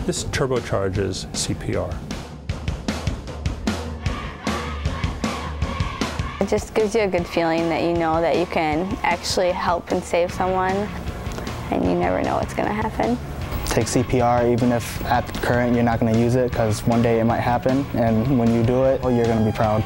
This turbocharges CPR. It just gives you a good feeling that you know that you can actually help and save someone, and you never know what's going to happen. Take CPR even if at the current you're not going to use it, because one day it might happen, and when you do it, you're going to be proud.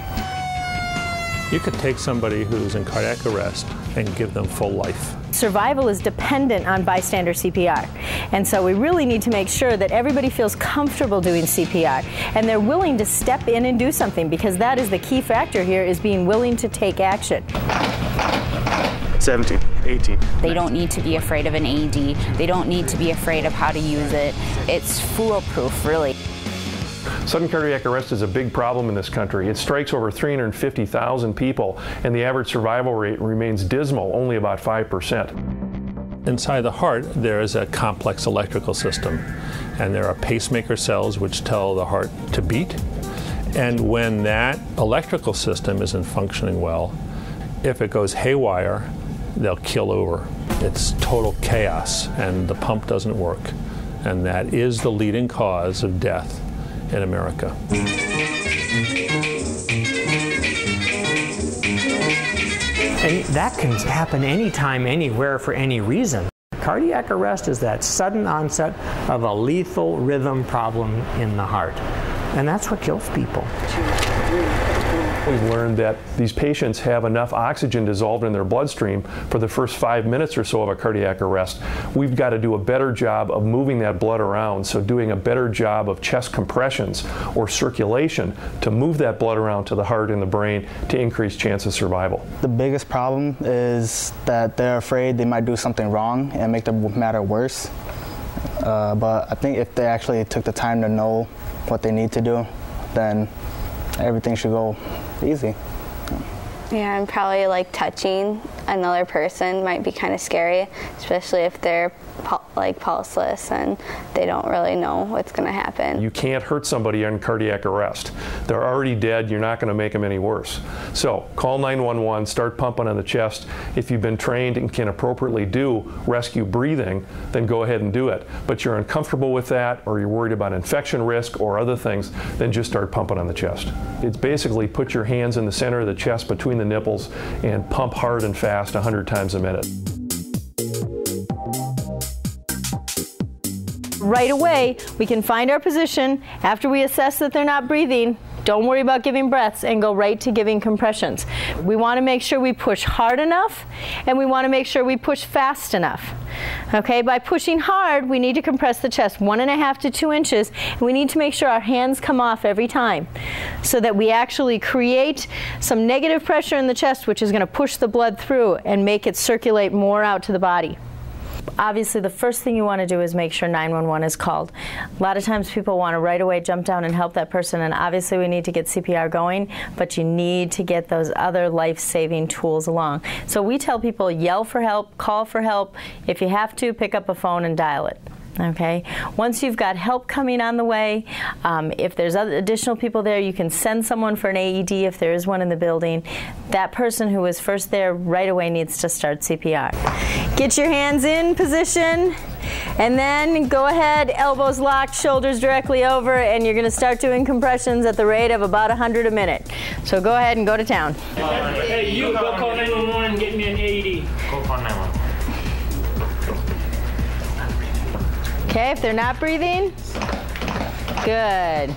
You could take somebody who's in cardiac arrest and give them full life. Survival is dependent on bystander CPR, and so we really need to make sure that everybody feels comfortable doing CPR and they're willing to step in and do something, because that is the key factor here, is being willing to take action. 17, 18. They don't need to be afraid of an AED. They don't need to be afraid of how to use it. It's foolproof, really. Sudden cardiac arrest is a big problem in this country. It strikes over 350,000 people, and the average survival rate remains dismal, only about 5%. Inside the heart, there is a complex electrical system, and there are pacemaker cells which tell the heart to beat. And when that electrical system isn't functioning well, if it goes haywire, they'll keel over. It's total chaos, and the pump doesn't work. And that is the leading cause of death in America. And that can happen anytime, anywhere, for any reason. Cardiac arrest is that sudden onset of a lethal rhythm problem in the heart. And that's what kills people. We've learned that these patients have enough oxygen dissolved in their bloodstream for the first 5 minutes or so of a cardiac arrest. We've got to do a better job of moving that blood around, so doing a better job of chest compressions or circulation to move that blood around to the heart and the brain to increase chance of survival. The biggest problem is that they're afraid they might do something wrong and make the matter worse. But I think if they actually took the time to know what they need to do, then everything should go easy. Yeah, and probably like touching another person might be kind of scary, especially if they're like pulseless and they don't really know what's going to happen. You can't hurt somebody in cardiac arrest. They're already dead. You're not going to make them any worse. So call 911, start pumping on the chest. If you've been trained and can appropriately do rescue breathing, then go ahead and do it. But you're uncomfortable with that, or you're worried about infection risk or other things, then just start pumping on the chest. It's basically put your hands in the center of the chest between the nipples and pump hard and fast 100 times a minute. Right away, we can find our position. After we assess that they're not breathing, don't worry about giving breaths and go right to giving compressions. We want to make sure we push hard enough, and we want to make sure we push fast enough. Okay, by pushing hard, we need to compress the chest 1.5 to 2 inches, and we need to make sure our hands come off every time so that we actually create some negative pressure in the chest, which is going to push the blood through and make it circulate more out to the body. Obviously, the first thing you want to do is make sure 911 is called. A lot of times people want to right away jump down and help that person, and obviously we need to get CPR going, but you need to get those other life-saving tools along. So we tell people, yell for help, call for help. If you have to, pick up a phone and dial it. Okay. Once you've got help coming on the way, if there's other additional people there, you can send someone for an AED if there is one in the building. That person who was first there right away needs to start CPR. Get your hands in position, and then go ahead, elbows locked, shoulders directly over, and you're going to start doing compressions at the rate of about 100 a minute. So go ahead and go to town. Hey, you go call 911 and get me an AED. Go call 911. Okay, if they're not breathing, good.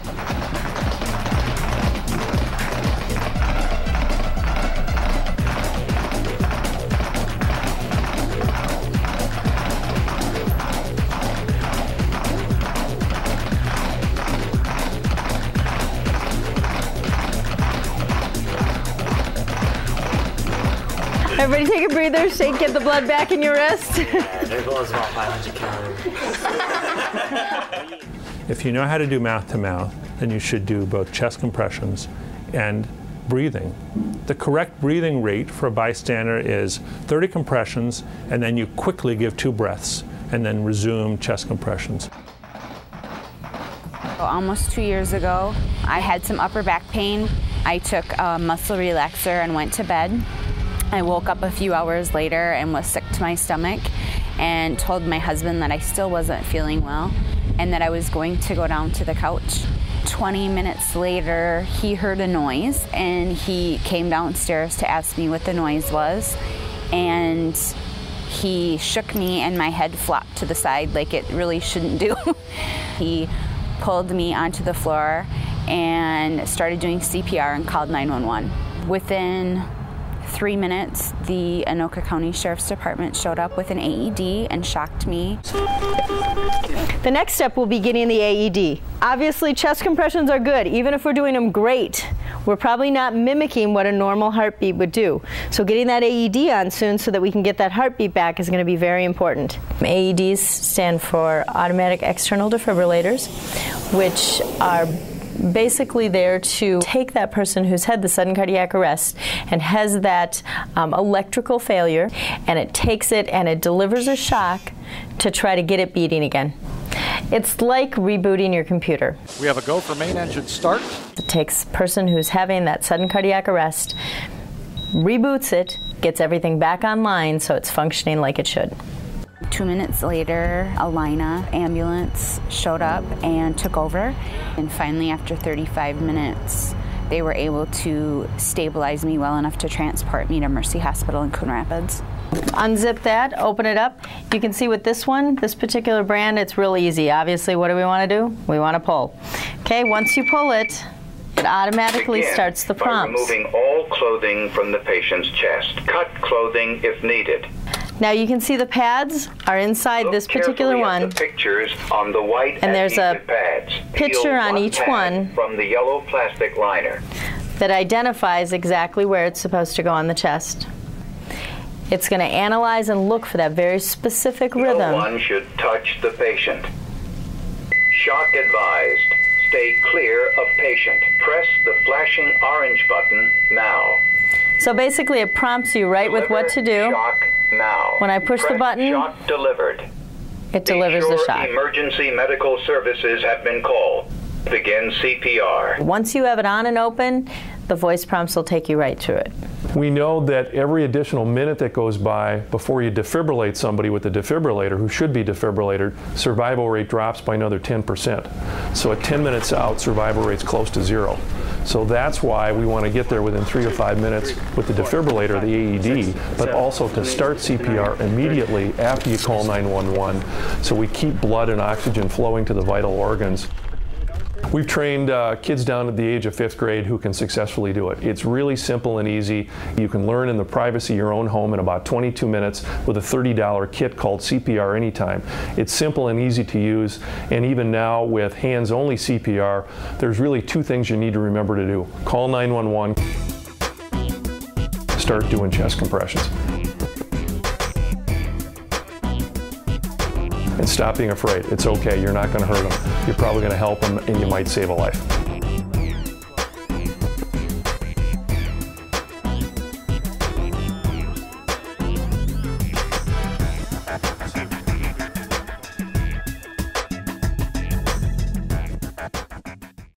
Everybody take a breather, get the blood back in your wrist. Yeah, there goes about 500 calories. If you know how to do mouth-to-mouth, then you should do both chest compressions and breathing. The correct breathing rate for a bystander is 30 compressions, and then you quickly give 2 breaths, and then resume chest compressions. Almost 2 years ago, I had some upper back pain. I took a muscle relaxer and went to bed. I woke up a few hours later and was sick to my stomach, and told my husband that I still wasn't feeling well and that I was going to go down to the couch. 20 minutes later, he heard a noise and he came downstairs to ask me what the noise was, and he shook me and my head flopped to the side like it really shouldn't do. He pulled me onto the floor and started doing CPR and called 911. Within 3 minutes, the Anoka County Sheriff's Department showed up with an AED and shocked me. The next step will be getting the AED. Obviously, chest compressions are good. Even if we're doing them great, we're probably not mimicking what a normal heartbeat would do. So getting that AED on soon so that we can get that heartbeat back is going to be very important. AEDs stand for automatic external defibrillators, which are basically there to take that person who's had the sudden cardiac arrest and has that electrical failure, and it takes it and it delivers a shock to try to get it beating again. It's like rebooting your computer. We have a go for main engine start. It takes a person who's having that sudden cardiac arrest, reboots it, gets everything back online so it's functioning like it should. 2 minutes later, Allina ambulance showed up and took over. And finally, after 35 minutes, they were able to stabilize me well enough to transport me to Mercy Hospital in Coon Rapids. Unzip that, open it up. You can see with this one, this particular brand, it's real easy. Obviously, what do we want to do? We want to pull. Okay, once you pull it, it automatically starts the prompts. By removing all clothing from the patient's chest. Cut clothing if needed. Now you can see the pads are inside this particular one. The pictures on the white and there's a pads. picture on each one from the yellow plastic liner that identifies exactly where it's supposed to go on the chest. It's going to analyze and look for that very specific rhythm. No one should touch the patient. Shock advised. Stay clear of patient. Press the flashing orange button now. So basically it prompts you right with what to do. Shock now. When I push the button, shock delivered. It delivers the shock. Emergency medical services have been called. Begin CPR. Once you have it on and open, the voice prompts will take you right through it. We know that every additional minute that goes by before you defibrillate somebody with the defibrillator who should be defibrillated, survival rate drops by another 10%. So at 10 minutes out, survival rate's close to 0. So that's why we want to get there within 3 to 5 minutes with the defibrillator, the AED, but also to start CPR immediately after you call 911, so we keep blood and oxygen flowing to the vital organs. We've trained kids down at the age of 5th grade who can successfully do it. It's really simple and easy. You can learn in the privacy of your own home in about 22 minutes with a $30 kit called CPR Anytime. It's simple and easy to use, and even now with hands-only CPR, there's really 2 things you need to remember to do. Call 911, start doing chest compressions. And stop being afraid. It's okay. You're not going to hurt them. You're probably going to help them, and you might save a life.